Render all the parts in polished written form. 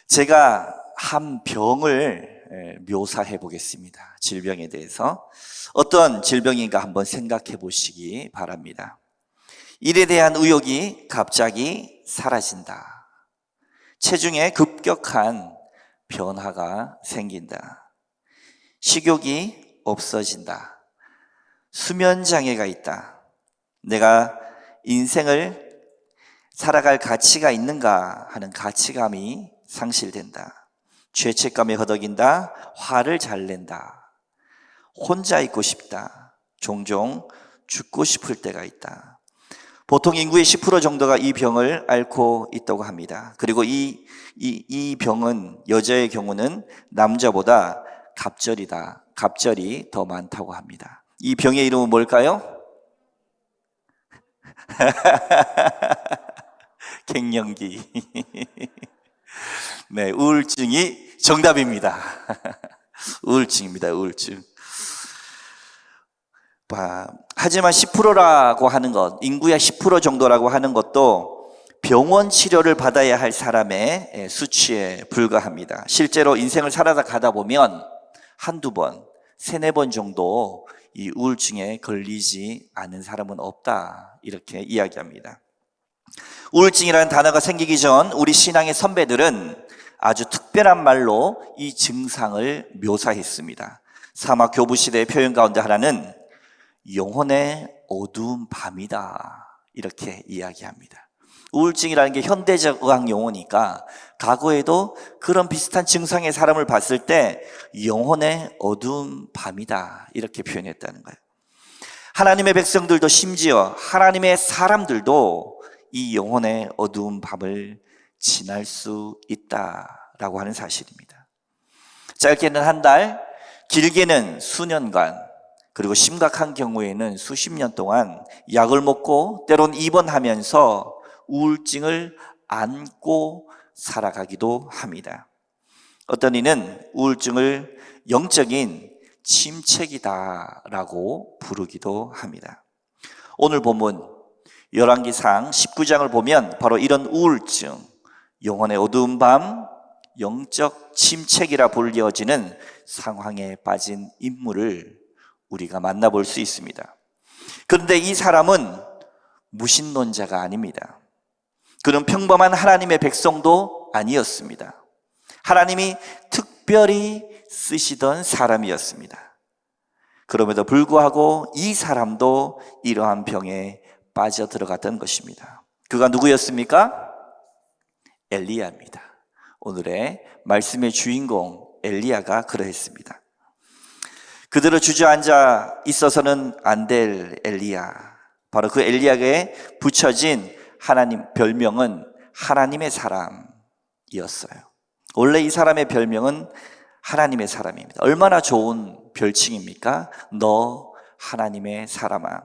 제가 한 병을 묘사해 보겠습니다. 질병에 대해서 어떤 질병인가 한번 생각해 보시기 바랍니다. 일에 대한 의욕이 갑자기 사라진다. 체중에 급격한 변화가 생긴다. 식욕이 없어진다. 수면 장애가 있다. 내가 인생을 살아갈 가치가 있는가 하는 가치감이 상실된다. 죄책감에 허덕인다. 화를 잘 낸다. 혼자 있고 싶다. 종종 죽고 싶을 때가 있다. 보통 인구의 10% 정도가 이 병을 앓고 있다고 합니다. 그리고 이 병은 여자의 경우는 남자보다 갑절이 더 많다고 합니다. 이 병의 이름은 뭘까요? 갱년기. 네, 우울증이 정답입니다. 우울증입니다, 우울증. 하지만 10%라고 하는 것, 인구의 10% 정도라고 하는 것도 병원 치료를 받아야 할 사람의 수치에 불과합니다. 실제로 인생을 살아다 가다 보면 한두 번, 세네 번 정도 이 우울증에 걸리지 않은 사람은 없다, 이렇게 이야기합니다. 우울증이라는 단어가 생기기 전 우리 신앙의 선배들은 아주 특별한 말로 이 증상을 묘사했습니다. 사막 교부 시대의 표현 가운데 하나는 영혼의 어두운 밤이다, 이렇게 이야기합니다. 우울증이라는 게 현대적 의학 용어니까 과거에도 그런 비슷한 증상의 사람을 봤을 때 영혼의 어두운 밤이다, 이렇게 표현했다는 거예요. 하나님의 백성들도 심지어 하나님의 사람들도 이 영혼의 어두운 밤을 지날 수 있다라고 하는 사실입니다. 짧게는 한 달, 길게는 수년간, 그리고 심각한 경우에는 수십 년 동안 약을 먹고 때론 입원하면서 우울증을 안고 살아가기도 합니다. 어떤 이는 우울증을 영적인 침체기다라고 부르기도 합니다. 오늘 본문 열왕기상 19장을 보면 바로 이런 우울증, 영혼의 어두운 밤, 영적 침체기라 불려지는 상황에 빠진 인물을 우리가 만나볼 수 있습니다. 그런데 이 사람은 무신론자가 아닙니다. 그는 평범한 하나님의 백성도 아니었습니다. 하나님이 특별히 쓰시던 사람이었습니다. 그럼에도 불구하고 이 사람도 이러한 병에 빠져 들어갔던 것입니다. 그가 누구였습니까? 엘리야입니다. 오늘의 말씀의 주인공 엘리야가 그러했습니다. 그대로 주저앉아 있어서는 안 될 엘리야. 바로 그 엘리야에게 붙여진 하나님 별명은 하나님의 사람이었어요. 원래 이 사람의 별명은 하나님의 사람입니다. 얼마나 좋은 별칭입니까? 너 하나님의 사람아.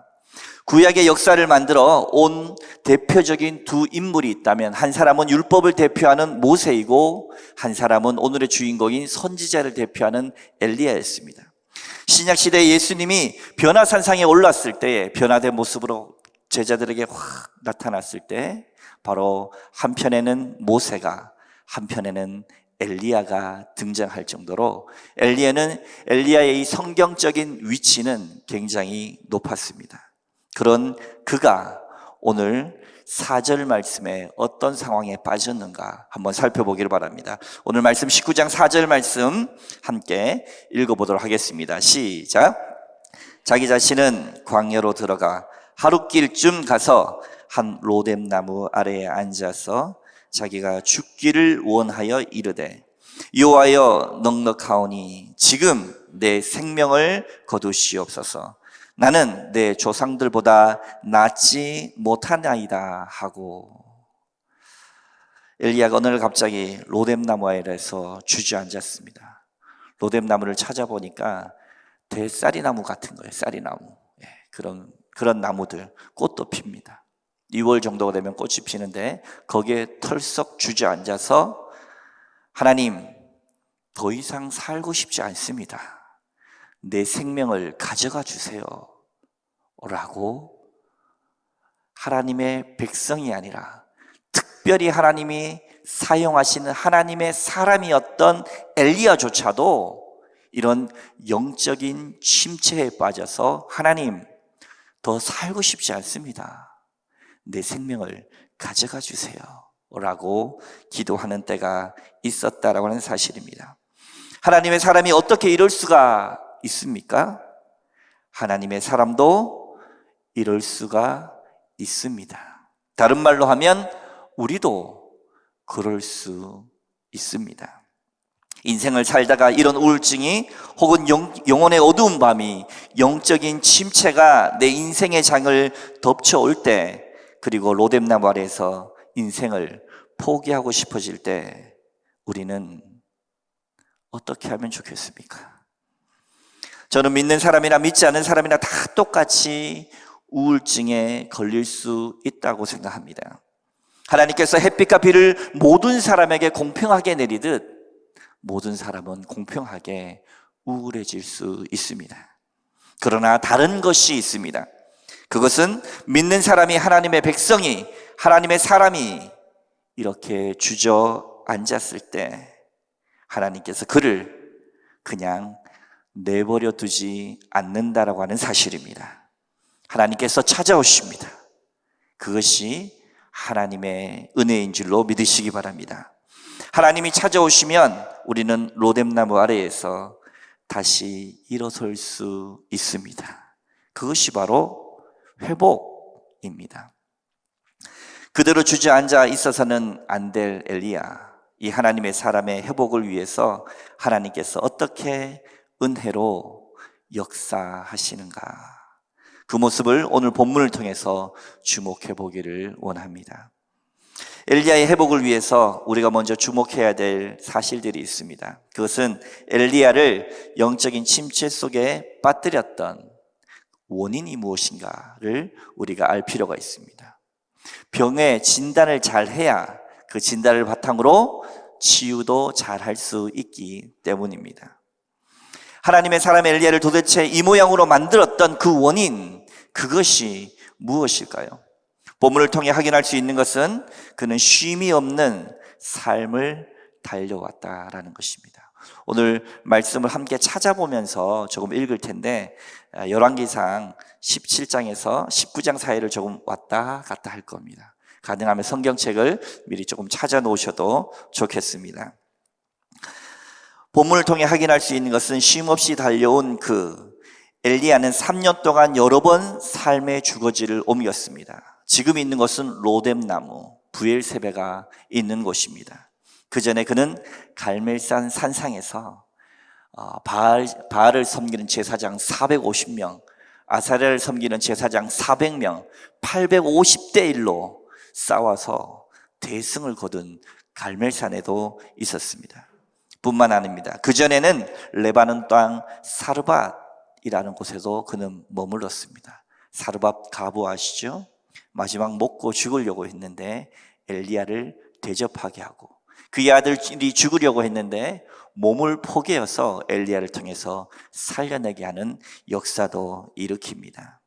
구약의 역사를 만들어 온 대표적인 두 인물이 있다면 한 사람은 율법을 대표하는 모세이고 한 사람은 오늘의 주인공인 선지자를 대표하는 엘리야였습니다. 신약시대에 예수님이 변화산상에 올랐을 때에 변화된 모습으로 제자들에게 확 나타났을 때 바로 한편에는 모세가 한편에는 엘리야가 등장할 정도로 엘리야의 이 성경적인 위치는 굉장히 높았습니다. 그런 그가 오늘 4절 말씀에 어떤 상황에 빠졌는가 한번 살펴보기를 바랍니다. 오늘 말씀 19장 4절 말씀 함께 읽어보도록 하겠습니다. 시작. 자기 자신은 광야로 들어가 하룻길쯤 가서 한 로뎀나무 아래에 앉아서 자기가 죽기를 원하여 이르되 여호와여 넉넉하오니 지금 내 생명을 거두시옵소서. 나는 내 조상들보다 낫지 못하나이다 하고. 엘리야가 어느 날 갑자기 로뎀나무 아래에서 주저앉았습니다. 로뎀나무를 찾아보니까 대쌀이나무 같은 거예요. 쌀이나무. 그런 나무들, 꽃도 핍니다. 2월 정도가 되면 꽃이 피는데 거기에 털썩 주저앉아서 하나님, 더 이상 살고 싶지 않습니다. 내 생명을 가져가 주세요 라고 하나님의 백성이 아니라 특별히 하나님이 사용하시는 하나님의 사람이었던 엘리야조차도 이런 영적인 침체에 빠져서 하나님, 더 살고 싶지 않습니다. 내 생명을 가져가 주세요 라고 기도하는 때가 있었다라고 하는 사실입니다. 하나님의 사람이 어떻게 이럴 수가 있습니까? 하나님의 사람도 이럴 수가 있습니다. 다른 말로 하면 우리도 그럴 수 있습니다. 인생을 살다가 이런 우울증이 혹은 영혼의 어두운 밤이, 영적인 침체가 내 인생의 장을 덮쳐올 때, 그리고 로뎀나무 아래에서 인생을 포기하고 싶어질 때 우리는 어떻게 하면 좋겠습니까? 저는 믿는 사람이나 믿지 않는 사람이나 다 똑같이 우울증에 걸릴 수 있다고 생각합니다. 하나님께서 햇빛과 비를 모든 사람에게 공평하게 내리듯 모든 사람은 공평하게 우울해질 수 있습니다. 그러나 다른 것이 있습니다. 그것은 믿는 사람이, 하나님의 백성이, 하나님의 사람이 이렇게 주저앉았을 때 하나님께서 그를 그냥 내버려 두지 않는다라고 하는 사실입니다. 하나님께서 찾아오십니다. 그것이 하나님의 은혜인 줄로 믿으시기 바랍니다. 하나님이 찾아오시면 우리는 로뎀나무 아래에서 다시 일어설 수 있습니다. 그것이 바로 회복입니다. 그대로 주저앉아 있어서는 안 될 엘리야, 이 하나님의 사람의 회복을 위해서 하나님께서 어떻게 은혜로 역사하시는가, 그 모습을 오늘 본문을 통해서 주목해 보기를 원합니다. 엘리야의 회복을 위해서 우리가 먼저 주목해야 될 사실들이 있습니다. 그것은 엘리야를 영적인 침체 속에 빠뜨렸던 원인이 무엇인가를 우리가 알 필요가 있습니다. 병의 진단을 잘 해야 그 진단을 바탕으로 치유도 잘 할 수 있기 때문입니다. 하나님의 사람 엘리야를 도대체 이 모양으로 만들었던 그 원인, 그것이 무엇일까요? 본문을 통해 확인할 수 있는 것은 그는 쉼이 없는 삶을 달려왔다라는 것입니다. 오늘 말씀을 함께 찾아보면서 조금 읽을 텐데 열왕기상 17장에서 19장 사이를 조금 왔다 갔다 할 겁니다. 가능하면 성경책을 미리 조금 찾아 놓으셔도 좋겠습니다. 본문을 통해 확인할 수 있는 것은 쉼없이 달려온 그 엘리야는 3년 동안 여러 번 삶의 주거지를 옮겼습니다. 지금 있는 것은 로뎀나무, 브엘세베가 있는 곳입니다. 그 전에 그는 갈멜산 산상에서 바알을 섬기는 제사장 450명, 아사랴를 섬기는 제사장 400명, 850대 1로 싸워서 대승을 거둔 갈멜산에도 있었습니다. 뿐만 아닙니다. 그 전에는 레바논 땅 사르밧이라는 곳에도 그는 머물렀습니다. 사르밧 가부 아시죠? 마지막 먹고 죽으려고 했는데 엘리야를 대접하게 하고, 그의 아들이 죽으려고 했는데 몸을 포개어서 엘리야를 통해서 살려내게 하는 역사도 일으킵니다.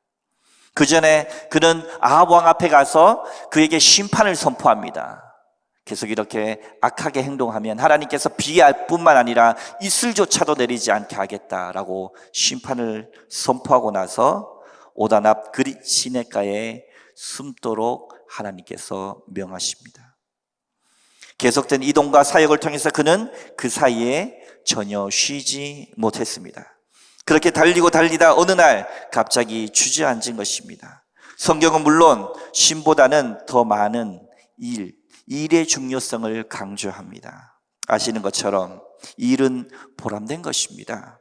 그 전에 그는 아합 왕 앞에 가서 그에게 심판을 선포합니다. 계속 이렇게 악하게 행동하면 하나님께서 비할 뿐만 아니라 이슬조차도 내리지 않게 하겠다라고 심판을 선포하고 나서 오단 앞 그릿 시냇가에 숨도록 하나님께서 명하십니다. 계속된 이동과 사역을 통해서 그는 그 사이에 전혀 쉬지 못했습니다. 그렇게 달리고 달리다 어느 날 갑자기 주저앉은 것입니다. 성경은 물론 쉼보다는 더 많은 일의 중요성을 강조합니다. 아시는 것처럼 일은 보람된 것입니다.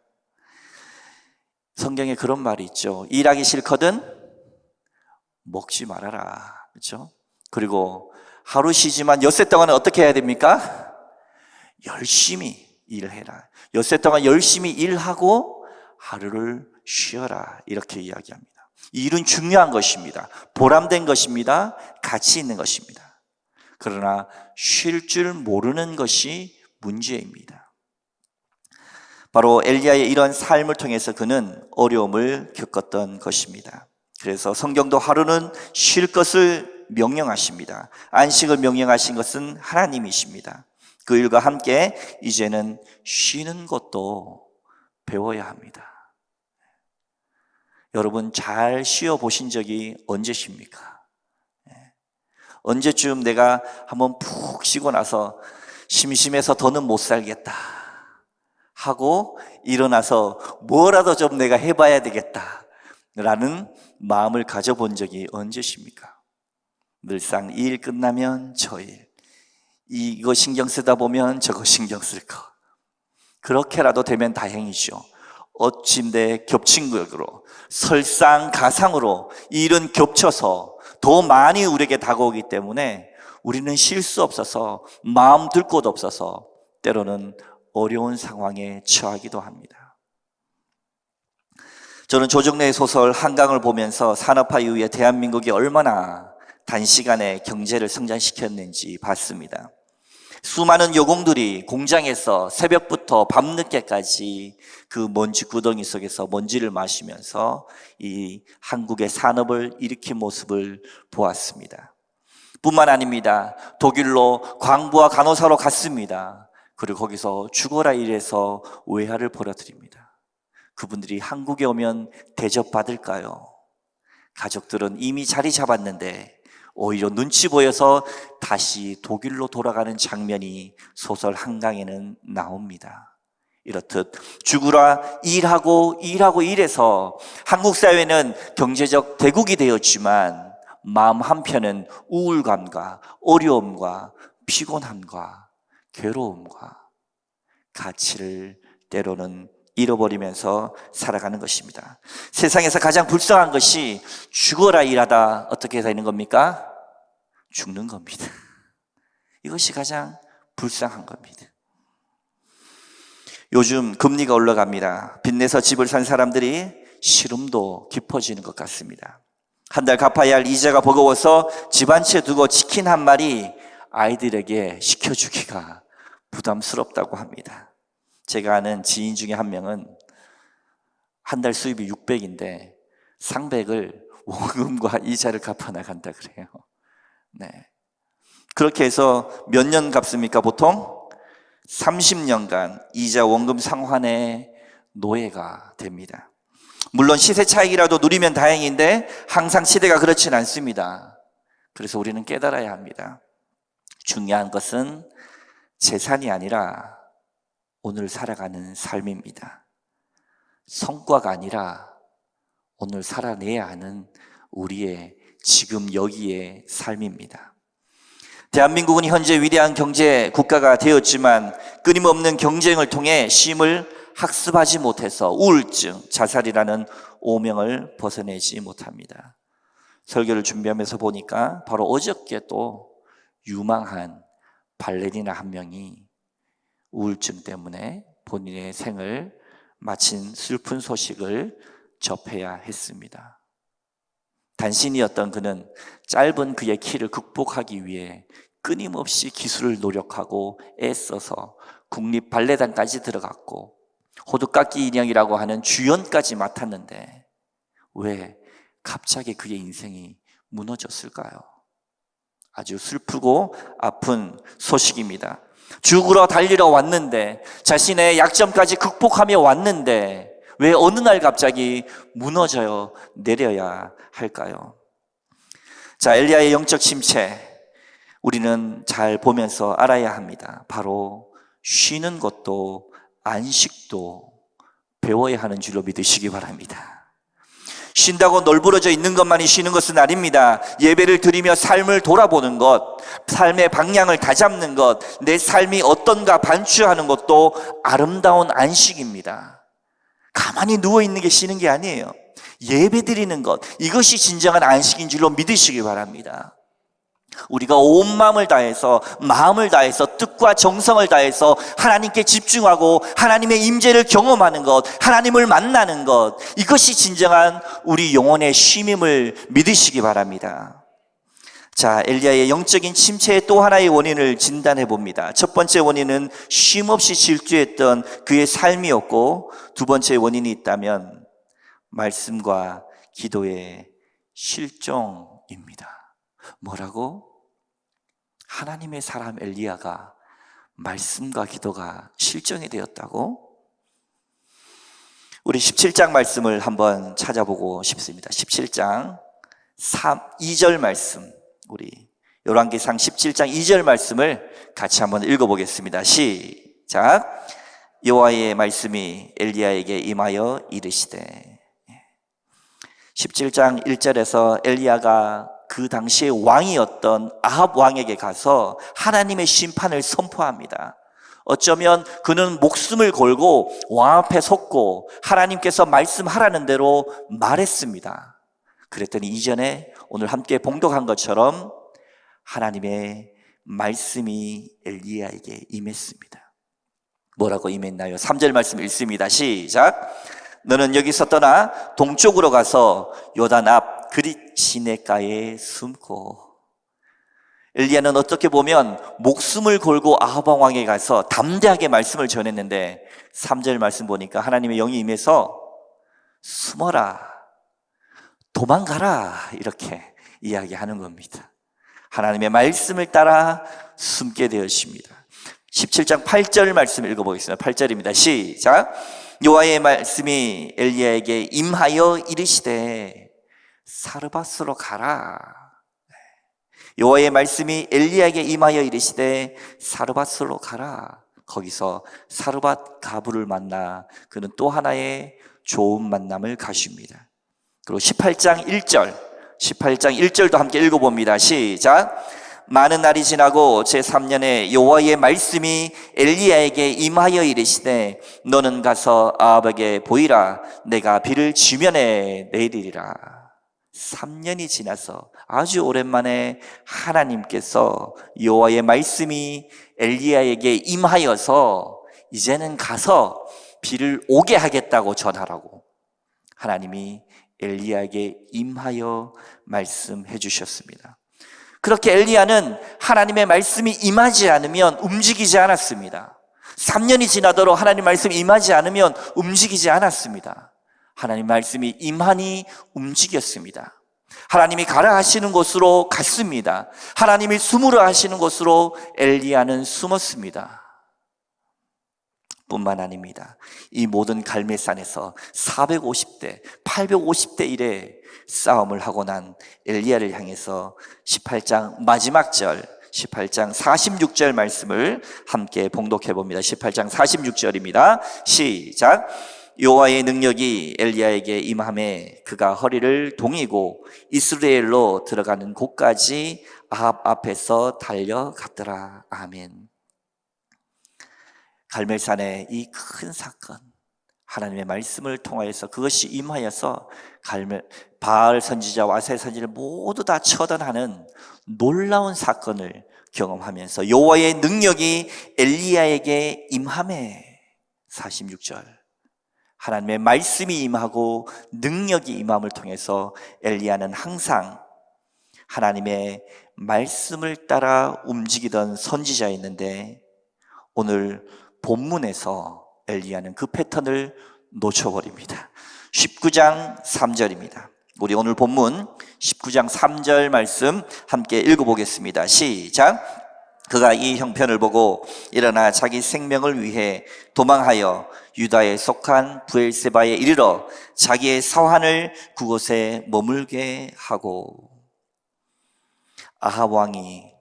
성경에 그런 말이 있죠. 일하기 싫거든 먹지 말아라. 그렇죠? 그리고 하루 쉬지만 엿새 동안은 어떻게 해야 됩니까? 열심히 일해라. 엿새 동안 열심히 일하고 하루를 쉬어라. 이렇게 이야기합니다. 일은 중요한 것입니다. 보람된 것입니다. 가치 있는 것입니다. 그러나 쉴 줄 모르는 것이 문제입니다. 바로 엘리야의 이런 삶을 통해서 그는 어려움을 겪었던 것입니다. 그래서 성경도 하루는 쉴 것을 명령하십니다. 안식을 명령하신 것은 하나님이십니다. 그 일과 함께 이제는 쉬는 것도 배워야 합니다. 여러분, 잘 쉬어 보신 적이 언제십니까? 언제쯤 내가 한번 푹 쉬고 나서 심심해서 더는 못 살겠다 하고 일어나서 뭐라도 좀 내가 해봐야 되겠다 라는 마음을 가져본 적이 언제십니까? 늘상 이 일 끝나면 저 일, 이거 신경 쓰다 보면 저거 신경 쓸 거, 그렇게라도 되면 다행이죠. 어침대 겹친 격으로 설상가상으로 이 일은 겹쳐서 더 많이 우리에게 다가오기 때문에 우리는 쉴 수 없어서 마음 들 곳 없어서 때로는 어려운 상황에 처하기도 합니다. 저는 조정래의 소설 한강을 보면서 산업화 이후에 대한민국이 얼마나 단시간에 경제를 성장시켰는지 봤습니다. 수많은 여공들이 공장에서 새벽부터 밤늦게까지 그 먼지 구덩이 속에서 먼지를 마시면서 이 한국의 산업을 일으킨 모습을 보았습니다. 뿐만 아닙니다. 독일로 광부와 간호사로 갔습니다. 그리고 거기서 죽어라 일해서 외화를 벌어들입니다. 그분들이 한국에 오면 대접받을까요? 가족들은 이미 자리 잡았는데 오히려 눈치 보여서 다시 독일로 돌아가는 장면이 소설 한강에는 나옵니다. 이렇듯 죽으라 일하고 일해서 한국 사회는 경제적 대국이 되었지만 마음 한편은 우울감과 어려움과 피곤함과 괴로움과 가치를 때로는 잃어버리면서 살아가는 것입니다. 세상에서 가장 불쌍한 것이 죽어라 일하다 어떻게 되는 겁니까? 죽는 겁니다. 이것이 가장 불쌍한 겁니다. 요즘 금리가 올라갑니다. 빚내서 집을 산 사람들이 시름도 깊어지는 것 같습니다. 한 달 갚아야 할 이자가 버거워서 집 한 채 두고 치킨 한 마리 아이들에게 시켜주기가 부담스럽다고 합니다. 제가 아는 지인 중에 한 명은 한 달 수입이 600인데 상백을 원금과 이자를 갚아 나간다 그래요. 네. 그렇게 해서 몇 년 갚습니까? 보통 30년간 이자 원금 상환의 노예가 됩니다. 물론 시세 차익이라도 누리면 다행인데 항상 시대가 그렇진 않습니다. 그래서 우리는 깨달아야 합니다. 중요한 것은 재산이 아니라 오늘 살아가는 삶입니다. 성과가 아니라 오늘 살아내야 하는 우리의 지금 여기의 삶입니다. 대한민국은 현재 위대한 경제 국가가 되었지만 끊임없는 경쟁을 통해 쉼을 학습하지 못해서 우울증, 자살이라는 오명을 벗어내지 못합니다. 설교를 준비하면서 보니까 바로 어저께 또 유망한 발레리나 한 명이 우울증 때문에 본인의 생을 마친 슬픈 소식을 접해야 했습니다. 단신이었던 그는 짧은 그의 키를 극복하기 위해 끊임없이 기술을 노력하고 애써서 국립 발레단까지 들어갔고 호두깎이 인형이라고 하는 주연까지 맡았는데 왜 갑자기 그의 인생이 무너졌을까요? 아주 슬프고 아픈 소식입니다. 죽으러 달리러 왔는데 자신의 약점까지 극복하며 왔는데 왜 어느 날 갑자기 무너져 내려야 할까요? 자, 엘리야의 영적 침체 우리는 잘 보면서 알아야 합니다. 바로 쉬는 것도 안식도 배워야 하는 줄로 믿으시기 바랍니다. 쉰다고 널브러져 있는 것만이 쉬는 것은 아닙니다. 예배를 드리며 삶을 돌아보는 것, 삶의 방향을 다잡는 것, 내 삶이 어떤가 반추하는 것도 아름다운 안식입니다. 가만히 누워있는 게 쉬는 게 아니에요. 예배 드리는 것, 이것이 진정한 안식인 줄로 믿으시기 바랍니다. 우리가 온 마음을 다해서 마음을 다해서 뜻과 정성을 다해서 하나님께 집중하고 하나님의 임재를 경험하는 것, 하나님을 만나는 것, 이것이 진정한 우리 영혼의 쉼임을 믿으시기 바랍니다. 자, 엘리야의 영적인 침체의 또 하나의 원인을 진단해 봅니다. 첫 번째 원인은 쉼없이 질주했던 그의 삶이었고, 두 번째 원인이 있다면 말씀과 기도의 실종입니다. 뭐라고? 하나님의 사람 엘리야가 말씀과 기도가 실종이 되었다고? 우리 17장 말씀을 한번 찾아보고 싶습니다. 17장 2절 말씀, 우리 열왕기상 17장 2절 말씀을 같이 한번 읽어보겠습니다. 시작. 여호와의 말씀이 엘리야에게 임하여 이르시되. 17장 1절에서 엘리야가 그 당시에 왕이었던 아합 왕에게 가서 하나님의 심판을 선포합니다. 어쩌면 그는 목숨을 걸고 왕 앞에 섰고 하나님께서 말씀하라는 대로 말했습니다. 그랬더니 이전에 오늘 함께 봉독한 것처럼 하나님의 말씀이 엘리야에게 임했습니다. 뭐라고 임했나요? 3절 말씀 읽습니다. 시작. 너는 여기서 떠나 동쪽으로 가서 요단 앞 그릿 시내가에 숨고. 엘리야는 어떻게 보면 목숨을 걸고 아합 왕에게 가서 담대하게 말씀을 전했는데 3절 말씀 보니까 하나님의 영이 임해서 숨어라, 도망가라 이렇게 이야기하는 겁니다. 하나님의 말씀을 따라 숨게 되었습니다. 17장 8절 말씀 읽어보겠습니다. 8절입니다. 시작. 여호와의 말씀이 엘리야에게 임하여 이르시되 사르밧으로 가라. 여호와의 말씀이 엘리야에게 임하여 이르시되 사르밧으로 가라. 거기서 사르밧 가부를 만나 그는 또 하나의 좋은 만남을 가십니다. 그리고 18장 1절도 함께 읽어봅니다. 시작. 많은 날이 지나고 제3년에 여호와의 말씀이 엘리야에게 임하여 이르시되 너는 가서 아합에게 보이라. 내가 비를 지면에 내리리라. 3년이 지나서 아주 오랜만에 하나님께서 여호와의 말씀이 엘리야에게 임하여서 이제는 가서 비를 오게 하겠다고 전하라고 하나님이 엘리야에게 임하여 말씀해 주셨습니다. 그렇게 엘리야는 하나님의 말씀이 임하지 않으면 움직이지 않았습니다. 3년이 지나도록 하나님 말씀이 임하지 않으면 움직이지 않았습니다. 하나님 말씀이 임하니 움직였습니다. 하나님이 가라 하시는 곳으로 갔습니다. 하나님이 숨으라 하시는 곳으로 엘리야는 숨었습니다. 뿐만 아닙니다. 이 모든 갈멜산에서 450대, 850대 1의 싸움을 하고 난 엘리야를 향해서 18장 마지막 절, 18장 46절 말씀을 함께 봉독해 봅니다. 18장 46절입니다. 시작. 여호와의 능력이 엘리야에게 임함에 그가 허리를 동이고 이스라엘로 들어가는 곳까지 아합 앞에서 달려갔더라. 아멘. 갈멜산의 이 큰 사건, 하나님의 말씀을 통하여서 그것이 임하여서 바알 선지자와 아세 선지자를 모두 다 처단하는 놀라운 사건을 경험하면서 여호와의 능력이 엘리야에게 임함에 46절 하나님의 말씀이 임하고 능력이 임함을 통해서 엘리야는 항상 하나님의 말씀을 따라 움직이던 선지자였는데 오늘 본문에서 엘리야는 그 패턴을 놓쳐버립니다. 19장 3절입니다. 우리 오늘 본문 19장 3절 말씀 함께 읽어보겠습니다. 시작. 그가 이 형편을 보고 일어나 자기 생명을 위해 도망하여 유다에 속한 브엘세바에 이르러 자기의 사환을 그곳에 머물게 하고. 아합 왕이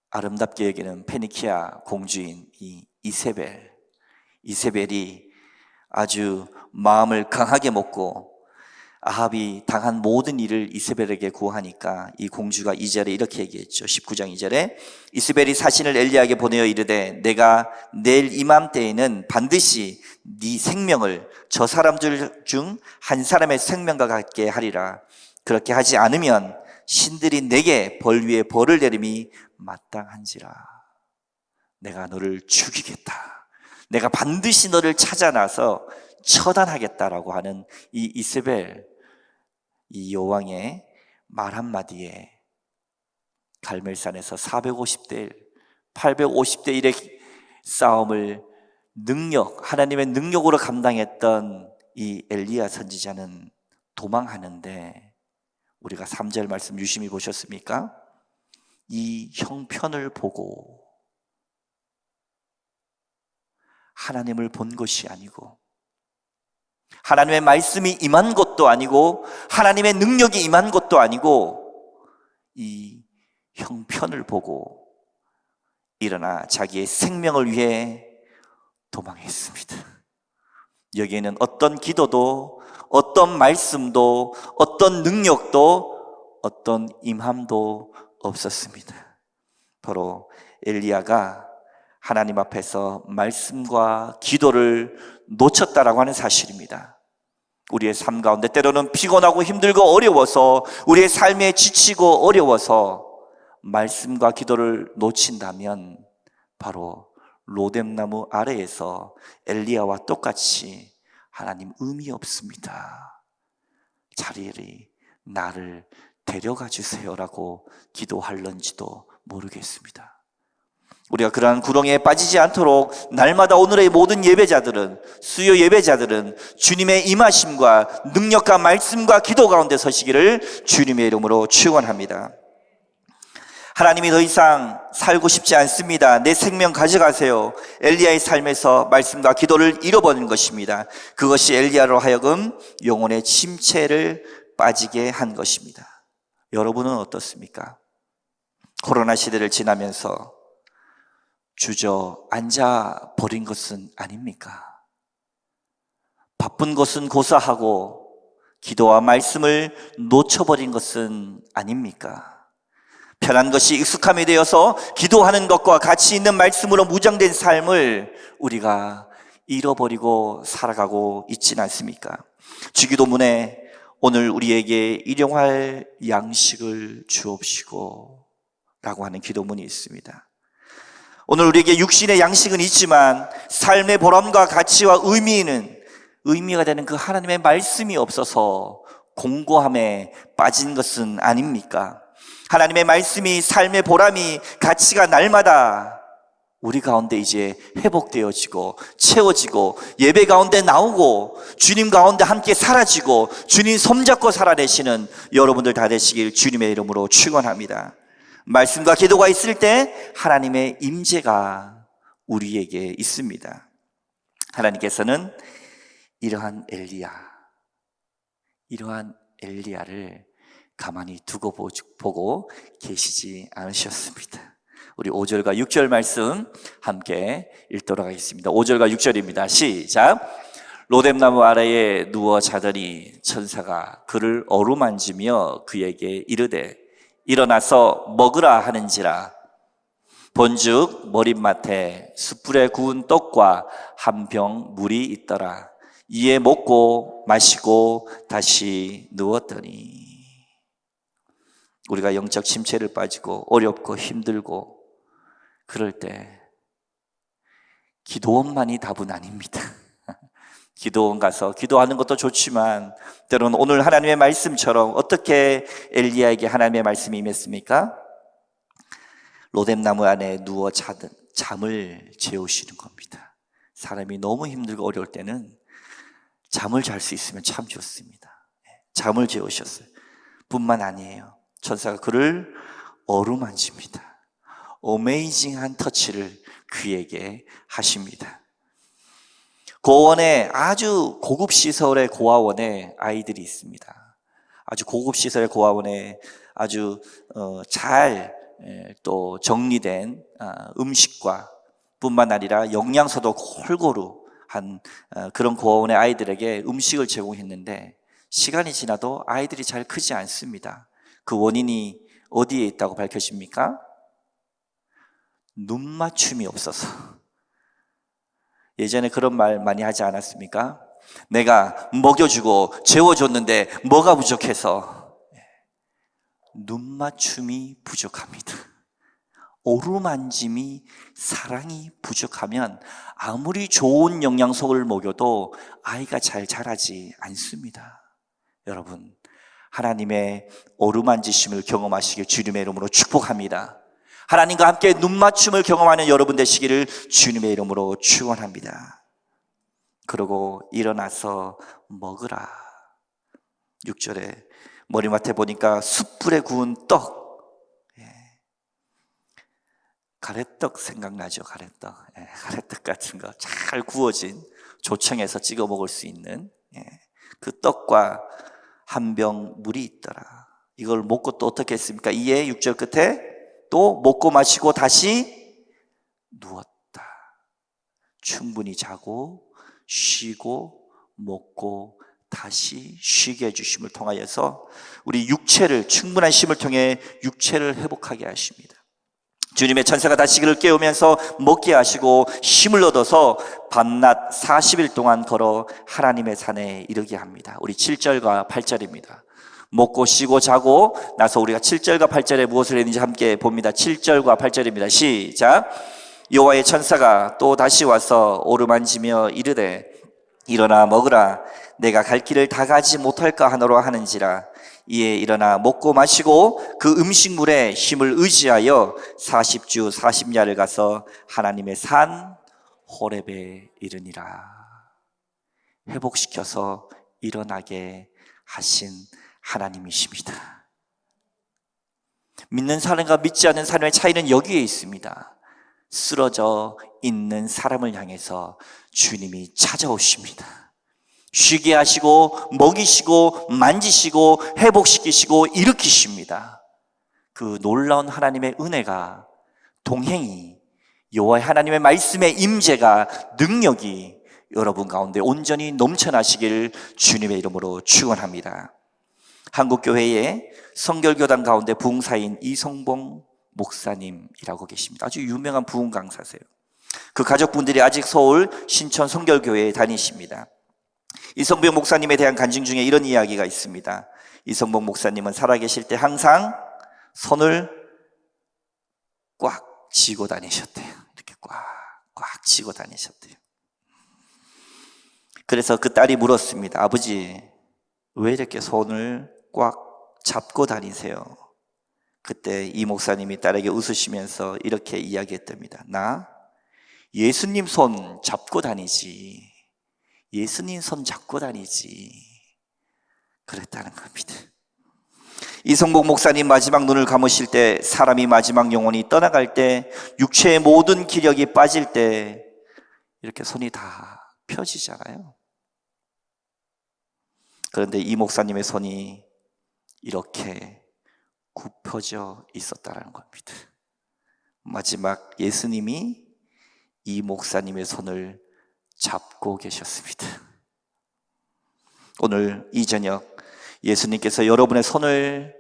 아름답게 여기는 페니키아 공주인 이 이세벨이 아주 마음을 강하게 먹고 아합이 당한 모든 일을 이세벨에게 구하니까 이 공주가 2절에 이렇게 얘기했죠. 19장 2절에 이세벨이 사신을 엘리야에게 보내어 이르되 내가 내일 이맘때에는 반드시 네 생명을 저 사람들 중 한 사람의 생명과 같게 하리라. 그렇게 하지 않으면 신들이 내게 벌 위에 벌을 내림이 마땅한지라. 내가 너를 죽이겠다. 내가 반드시 너를 찾아나서 처단하겠다라고 하는 이 이세벨, 이 여왕의 말 한마디에 갈멜산에서 450대 1, 850대 1의 싸움을 하나님의 능력으로 감당했던 이 엘리야 선지자는 도망하는데 우리가 3절 말씀 유심히 보셨습니까? 이 형편을 보고 하나님을 본 것이 아니고, 하나님의 말씀이 임한 것도 아니고, 하나님의 능력이 임한 것도 아니고, 이 형편을 보고 일어나 자기의 생명을 위해 도망했습니다. 여기에는 어떤 기도도, 어떤 말씀도, 어떤 능력도, 어떤 임함도 없었습니다. 바로 엘리야가 하나님 앞에서 말씀과 기도를 놓쳤다라고 하는 사실입니다. 우리의 삶 가운데 때로는 피곤하고 힘들고 어려워서, 우리의 삶에 지치고 어려워서 말씀과 기도를 놓친다면 바로 로뎀나무 아래에서 엘리야와 똑같이 하나님 의미 없습니다, 자리에 나를 데려가 주세요라고 기도할런지도 모르겠습니다. 우리가 그러한 구렁이에 빠지지 않도록 날마다 오늘의 모든 예배자들은, 수요 예배자들은 주님의 임하심과 능력과 말씀과 기도 가운데 서시기를 주님의 이름으로 축원합니다. 하나님이 더 이상 살고 싶지 않습니다, 내 생명 가져가세요. 엘리야의 삶에서 말씀과 기도를 잃어버린 것입니다. 그것이 엘리야로 하여금 영혼의 침체를 빠지게 한 것입니다. 여러분은 어떻습니까? 코로나 시대를 지나면서 주저앉아 버린 것은 아닙니까? 바쁜 것은 고사하고 기도와 말씀을 놓쳐버린 것은 아닙니까? 편한 것이 익숙함이 되어서 기도하는 것과 가치 있는 말씀으로 무장된 삶을 우리가 잃어버리고 살아가고 있지는 않습니까? 주기도문에 오늘 우리에게 일용할 양식을 주옵시고 라고 하는 기도문이 있습니다. 오늘 우리에게 육신의 양식은 있지만 삶의 보람과 가치와 의미가 되는 그 하나님의 말씀이 없어서 공고함에 빠진 것은 아닙니까? 하나님의 말씀이, 삶의 보람이, 가치가 날마다 우리 가운데 이제 회복되어지고 채워지고 예배 가운데 나오고 주님 가운데 함께 사라지고 주님 손잡고 살아내시는 여러분들 다 되시길 주님의 이름으로 축원합니다. 말씀과 기도가 있을 때 하나님의 임재가 우리에게 있습니다. 하나님께서는 이러한 엘리야를 가만히 두고 보고 계시지 않으셨습니다. 우리 5절과 6절 말씀 함께 읽도록 하겠습니다. 5절과 6절입니다. 시작. 로뎀나무 아래에 누워 자더니 천사가 그를 어루만지며 그에게 이르되 일어나서 먹으라 하는지라. 본즉 머릿맡에 숯불에 구운 떡과 한 병 물이 있더라. 이에 먹고 마시고 다시 누웠더니. 우리가 영적 침체를 빠지고 어렵고 힘들고 그럴 때 기도원만이 답은 아닙니다. 기도원 가서 기도하는 것도 좋지만 때로는 오늘 하나님의 말씀처럼 어떻게 엘리야에게 하나님의 말씀이 임했습니까? 로뎀나무 안에 누워 잠을 재우시는 겁니다. 사람이 너무 힘들고 어려울 때는 잠을 잘 수 있으면 참 좋습니다. 잠을 재우셨어요. 뿐만 아니에요, 천사가 그를 어루만집니다. 어메이징한 터치를 그에게 하십니다. 고원에 아주 고급 시설의 고아원에 아이들이 있습니다. 아주 고급 시설의 고아원에 아주 잘 또 정리된 음식과 뿐만 아니라 영양소도 골고루 한 그런 고아원의 아이들에게 음식을 제공했는데 시간이 지나도 아이들이 잘 크지 않습니다. 그 원인이 어디에 있다고 밝혀집니까? 눈맞춤이 없어서. 예전에 그런 말 많이 하지 않았습니까? 내가 먹여주고 재워줬는데 뭐가 부족해서. 눈맞춤이 부족합니다. 어루만짐이, 사랑이 부족하면 아무리 좋은 영양소를 먹여도 아이가 잘 자라지 않습니다. 여러분, 하나님의 어루만지심을 경험하시길 주님의 이름으로 축복합니다. 하나님과 함께 눈맞춤을 경험하는 여러분 되시기를 주님의 이름으로 축원합니다. 그러고 일어나서 먹으라. 6절에 머리맡에 보니까 숯불에 구운 떡, 가래떡 생각나죠? 가래떡. 가래떡 같은 거 잘 구워진 조청에서 찍어 먹을 수 있는 그 떡과 한 병 물이 있더라. 이걸 먹고 또 어떻게 했습니까? 이에 6절 끝에 또 먹고 마시고 다시 누웠다. 충분히 자고 쉬고 먹고 다시 쉬게 해주심을 통하여서 우리 육체를, 충분한 쉼을 통해 육체를 회복하게 하십니다. 주님의 천사가 다시 그를 깨우면서 먹게 하시고 힘을 얻어서 밤낮 40일 동안 걸어 하나님의 산에 이르게 합니다. 우리 7절과 8절입니다. 먹고 쉬고 자고 나서 우리가 7절과 8절에 무엇을 했는지 함께 봅니다. 7절과 8절입니다. 시작. 여호와의 천사가 또 다시 와서 오르만지며 이르되 일어나 먹으라. 내가 갈 길을 다 가지 못할까 하노라 하는지라. 이에 일어나 먹고 마시고 그 음식물에 힘을 의지하여 40주 40야를 가서 하나님의 산 호렙에 이르니라. 회복시켜서 일어나게 하신 하나님이십니다. 믿는 사람과 믿지 않는 사람의 차이는 여기에 있습니다. 쓰러져 있는 사람을 향해서 주님이 찾아오십니다. 쉬게 하시고 먹이시고 만지시고 회복시키시고 일으키십니다. 그 놀라운 하나님의 은혜가, 동행이, 여호와의 하나님의 말씀의 임재가, 능력이 여러분 가운데 온전히 넘쳐나시길 주님의 이름으로 축원합니다. 한국교회의 성결교단 가운데 부흥사인 이성봉 목사님이라고 계십니다. 아주 유명한 부흥 강사세요. 그 가족분들이 아직 서울 신천 성결교회에 다니십니다. 이성봉 목사님에 대한 간증 중에 이런 이야기가 있습니다. 이성봉 목사님은 살아계실 때 항상 손을 꽉 쥐고 다니셨대요. 이렇게 꽉 쥐고 다니셨대요. 그래서 그 딸이 물었습니다. 아버지, 왜 이렇게 손을 꽉 잡고 다니세요? 그때 이 목사님이 딸에게 웃으시면서 이렇게 이야기했답니다. 나 예수님 손 잡고 다니지. 예수님 손 잡고 다니지. 그랬다는 겁니다. 이성복 목사님 마지막 눈을 감으실 때, 사람이 마지막 영혼이 떠나갈 때, 육체의 모든 기력이 빠질 때 이렇게 손이 다 펴지잖아요. 그런데 이 목사님의 손이 이렇게 굽혀져 있었다는 겁니다. 마지막 예수님이 이 목사님의 손을 잡고 계셨습니다. 오늘 이 저녁 예수님께서 여러분의 손을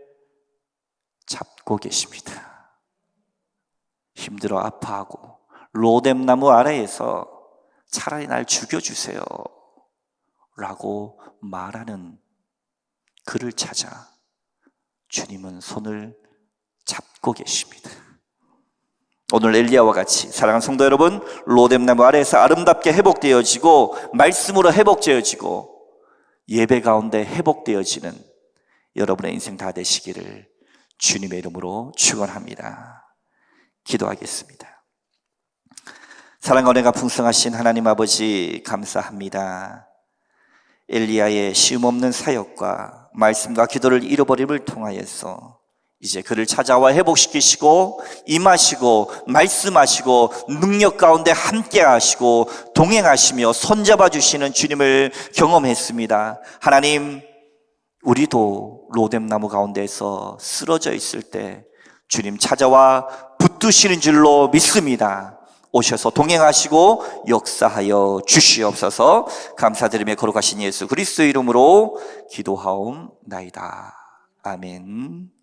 잡고 계십니다. 힘들어 아파하고 로뎀나무 아래에서 차라리 날 죽여주세요 라고 말하는 그를 찾아 주님은 손을 잡고 계십니다. 오늘 엘리야와 같이 사랑하는 성도 여러분, 로뎀나무 아래에서 아름답게 회복되어지고 말씀으로 회복되어지고 예배 가운데 회복되어지는 여러분의 인생 다 되시기를 주님의 이름으로 축원합니다. 기도하겠습니다. 사랑과 은혜가 풍성하신 하나님 아버지, 감사합니다. 엘리야의 쉼없는 사역과 말씀과 기도를 잃어버림을 통하여서 이제 그를 찾아와 회복시키시고 임하시고 말씀하시고 능력 가운데 함께 하시고 동행하시며 손잡아 주시는 주님을 경험했습니다. 하나님, 우리도 로뎀나무 가운데서 쓰러져 있을 때 주님 찾아와 붙드시는 줄로 믿습니다. 오셔서 동행하시고 역사하여 주시옵소서. 감사드리며 거룩하신 예수 그리스도의 이름으로 기도하옵나이다. 아멘.